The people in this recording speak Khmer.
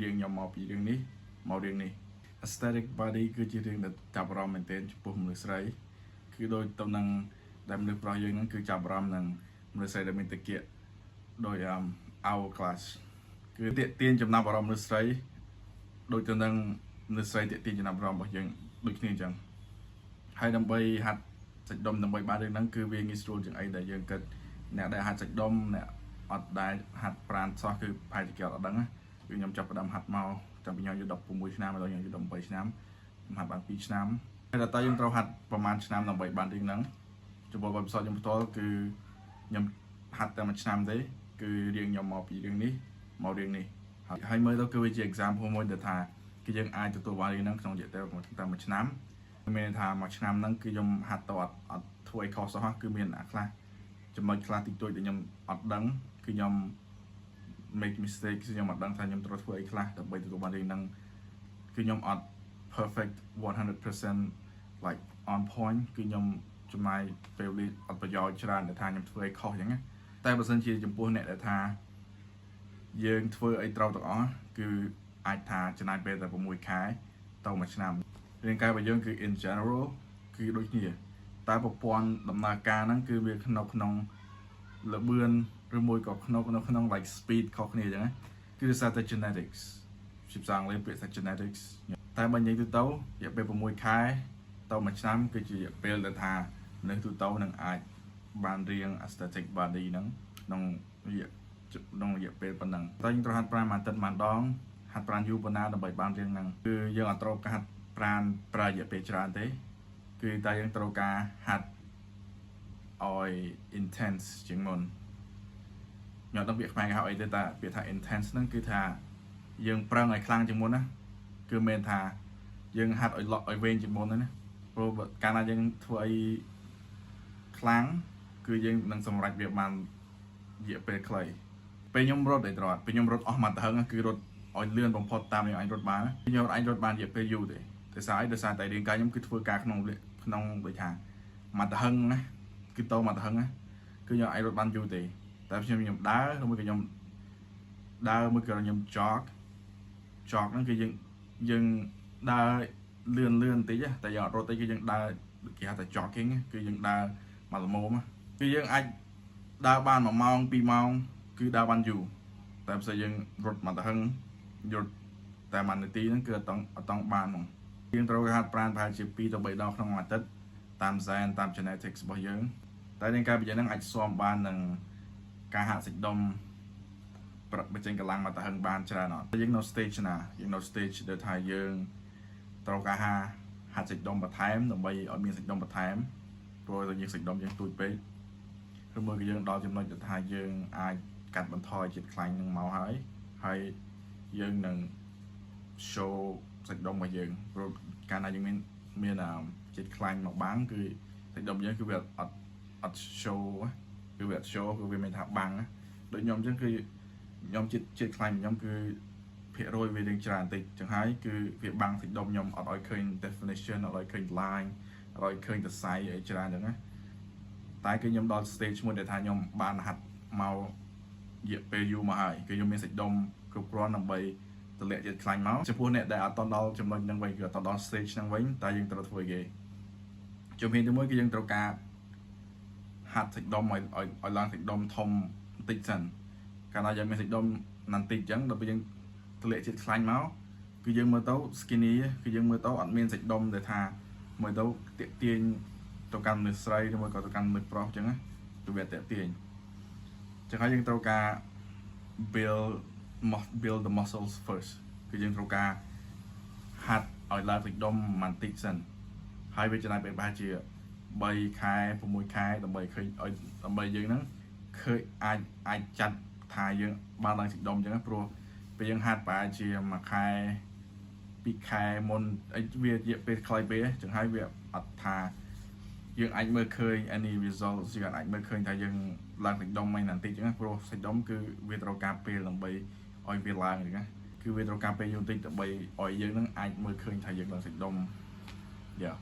រៀងខ្ញុំមកពីរឿងនេះមករឿងនេះ aesthetic body គឺជារឿងដែលចាប់អារម្មណ៍មែនទែនចំពោះមនុស្សស្រីគឺដូចទៅនឹងដែលមនុស្សប្រុសយើងហ្នឹងគឺចាប់អារម្មណ៍នឹងមនុស្សស្រីដែលមានតាគៀកដោយhourglass គឺទាក់ទាញចំណាប់អារម្មណ៍មនុស្សស្រីដូចទៅនឹងមនុស្សស្រីទាក់ទាញចំណាប់អារម្មណ៍របស់យើងដូចគ្នាអញ្ចឹងហើយដើម្បីហាត់សាច់ដុំដើម្បីបានរឿងហ្នឹងគឺវាងាយស្រួលជាងអីដែលយើងគិតអ្នកដែលហាត់សាច់ដុំអ្នកអត់ដែលហាត់ប្រាណសោះគឺប្រហែលជាគេអត់ដឹងណាគឺខ្ញុំចាប់ផ្ដើមហាត់មកតាំងពីខ្ញុំអាយុ16ឆ្នាំដល់ខ្ញុំអាយុ18ឆ្នាំខ្ញុំហាត់បាន2ឆ្នាំហើយតើយើងត្រូវហាត់ប្រហែលឆ្នាំដើម្បីបានរឿងហ្នឹងចំពោះបទពិសោធន៍ខ្ញុំផ្ទាល់គឺខ្ញុំហាត់តែមួយឆ្នាំទេគឺរៀងខ្ញុំមកពីរឿងនេះមករឿងនេះហើយមើលទៅគឺវាជា example មួយដែលថាគឺយើងអាចទទួលបានរឿងហ្នឹងក្នុងរយៈពេលតែមួយឆ្នាំមានន័យថាមួយឆ្នាំហ្នឹងគឺខ្ញុំហាត់ទៅអត់ធ្វើអីខុសសោះគឺមានអាខ្លះចំណុចខ្លះតិចតួចដែលខ្ញុំអត់ដឹងគឺខ្ញុំ make mistake ខ្ញុំអត់ដឹងថាខ្ញុំត្រូវធ្វើអីខ្លះដើម្បីទទួលបានរឿងហ្នឹងគឺខ្ញុំអត់ perfect 100% like on point គឺខ្ញុំចំណាយពេលវេលាអត់ប្រយោជន៍ច្រើនដែលថាខ្ញុំធ្វើអីខុសអញ្ចឹងណាតែបើសិនជាចំពោះអ្នកដែលថាយើងធ្វើអីត្រូវទាំងអស់គឺអាចថាចំណាយពេលតែ6ខែទៅ1ឆ្នាំរាងកាយរបស់យើងគឺ in general គឺដូចគ្នាតែប្រព័ន្ធដំណើរការហ្នឹងគឺវាក្នុងលបឿនឬមួយក៏ក្នុង like speed ខុសគ្នាអញ្ចឹងណាគឺដោយសារតែ genetics ជាភាសាអង់គ្លេសពាក្យថា genetics តែបើនិយាយទៅរយៈពេល6ខែទៅ1ឆ្នាំគឺជារយៈពេលដែលថាមនុស្សទូទៅនឹងអាចបានរៀង aesthetic body ហ្នឹងក្នុងរយៈពេលប៉ុណ្ណឹងតែយើងត្រូវហាត់ប្រាណមួយអាទិត្យមួយដងហាត់ប្រាណយូរប៉ុណ្ណាដើម្បីបានរៀងហ្នឹងគឺយើងអត់ត្រូវការហាត់ប្រាណប្រើរយៈពេលច្រើនទេគឺតែយើងត្រូវការហាត់ឲ្យ intense ជាងមុនខ្ញុំអត់ដឹងពាក្យខ្មែរគេហៅអីទេតែពាក្យថា intense ហ្នឹងគឺថាយើងប្រឹងឲ្យខ្លាំងជាងមុនណាគឺមានថាយើងហាត់ឲ្យវែងជាងមុនណាព្រោះកាលណាយើងធ្វើអីខ្លាំងគឺយើងនឹងសម្រេចវាបានរយៈពេលខ្លីពេលខ្ញុំរត់ឯត្រង់ពេលខ្ញុំរត់អស់មកទៅហឹងគឺរត់ឲ្យលឿនបំផុតតាមខ្ញុំអាចរត់បានខ្ញុំអាចរត់បានរយៈពេលយូរទេដោយសារតែរាងកាយខ្ញុំគឺធ្វើការក្នុងដូចថាមកទៅហឹងណាគឺតមកទៅហឹងណាគឺខ្ញុំអាចរត់បានយូរទេតែខ្ញុំដើរឬមួយក៏ខ្ញុំដើរមួយក៏ខ្ញុំ jog ហ្នឹងគឺយើងដើរលឿនបន្តិចតែយើងអត់រត់ទេគឺយើងដើរគេហៅថា jogging គឺយើងដើរមកល្មមគឺយើងអាចដើរបាន1ម៉ោង2ម៉ោងគឺដើរបានយូរតែបើយើងរត់មកទៅហឹងយត់តែ1នាទីហ្នឹងគឺអត់តង់បានហ្មងយើងត្រូវហាត់ប្រាណប្រហែលជា2ទៅ3ដងក្នុងមួយអាទិត្យតាម gen តាម genetics របស់យើងតែរាងកាយរបស់យើងហ្នឹងអាចស៊ាំបាននឹងការហាត់សាច់ដុំបញ្ចេញកម្លាំងមកទៅហឹងបានច្រើនអត់យើងនៅ stage ណាយើងនៅ stage ដែលថាយើងត្រូវការហាត់សាច់ដុំបន្ថែមដើម្បីឲ្យមានសាច់ដុំបន្ថែមព្រោះយើងសាច់ដុំយើងទូចពេកឬមួយក៏យើងដល់ចំណុចដែលថាយើងអាចកាត់បន្ថយជាតិខ្លាញ់នឹងមកហើយយើងនឹង show សាច់ដុំរបស់យើងព្រោះកាលណាយើងមានជាតិខ្លាញ់មកបាំងគឺសាច់ដុំយើងគឺវាអត់ show គឺវាអត់ show គឺវាមានថាបាំងដូចខ្ញុំអញ្ចឹងគឺខ្ញុំជាតិខ្លាញ់ខ្ញុំគឺភាគរយវារៀងច្រើនបន្តិចចឹងហើយគឺវាបាំងសាច់ដុំខ្ញុំអត់ឲ្យឃើញ definition អត់ឲ្យឃើញ line អត់ឲ្យឃើញសរសៃអីច្រើនចឹងណាតែគឺខ្ញុំដល់ stage មួយដែលថាខ្ញុំបានហាត់មករយៈពេលយូរមកហើយគឺខ្ញុំមានសាច់ដុំគ្រប់គ្រាន់ដើម្បីទម្លាក់ជាតិខ្លាញ់មកចំពោះអ្នកដែលអត់ដល់ចំណុចហ្នឹងវិញគឺអត់ដល់ stage ហ្នឹងវិញតែយើងត្រូវធ្វើគេជំហានទី1គឺយើងត្រូវការហាត់សាច់ដុំឲ្យឡើងសាច់ដុំធំបន្តិចសិនកាលណាយើងមានសាច់ដុំបន្តិចអញ្ចឹងដល់ពេលយើងទម្លាក់ជាតិខ្លាញ់មកគឺយើងមើលទៅ skinny គឺយើងមើលទៅអត់មានសាច់ដុំដែលថាមើលទៅទាក់ទាញទៅកាន់មនុស្សស្រីឬមួយក៏ទៅកាន់មនុស្សប្រុសអញ្ចឹងណាគឺវាទាក់ទាញចឹងហើយយើងត្រូវការ build the muscles first គឺយើងត្រូវការហាត់ឲ្យឡើងសាច់ដុំបន្តិចសិនហើយវាចំណាយពេលប្រហែលជា3ខែ6ខែដើម្បីឃើញឲ្យដើម្បីយើងហ្នឹងឃើញអាចចាត់ថាយើងបានឡើងសាច់ដុំអញ្ចឹងព្រោះពេលយើងហាត់ប្រហែលជាមួយខែ2ខែមុនវារយៈពេលខ្លីពេកចឹងហើយវាអត់ថាយើងអាចមើលឃើញ any result យើងអាចមើលឃើញថាយើងឡើងសាច់ដុំមិនបន្តិចចឹងព្រោះសាច់ដុំគឺវាត្រូវការពេលដើម្បីឲ្យវាឡើងចឹងណាគឺវាត្រូវការពេលយូរបន្តិចដើម្បីឲ្យយើងនឹងអាចមើលឃើញថាយើងឡើងសាច់ដុំយ៉ា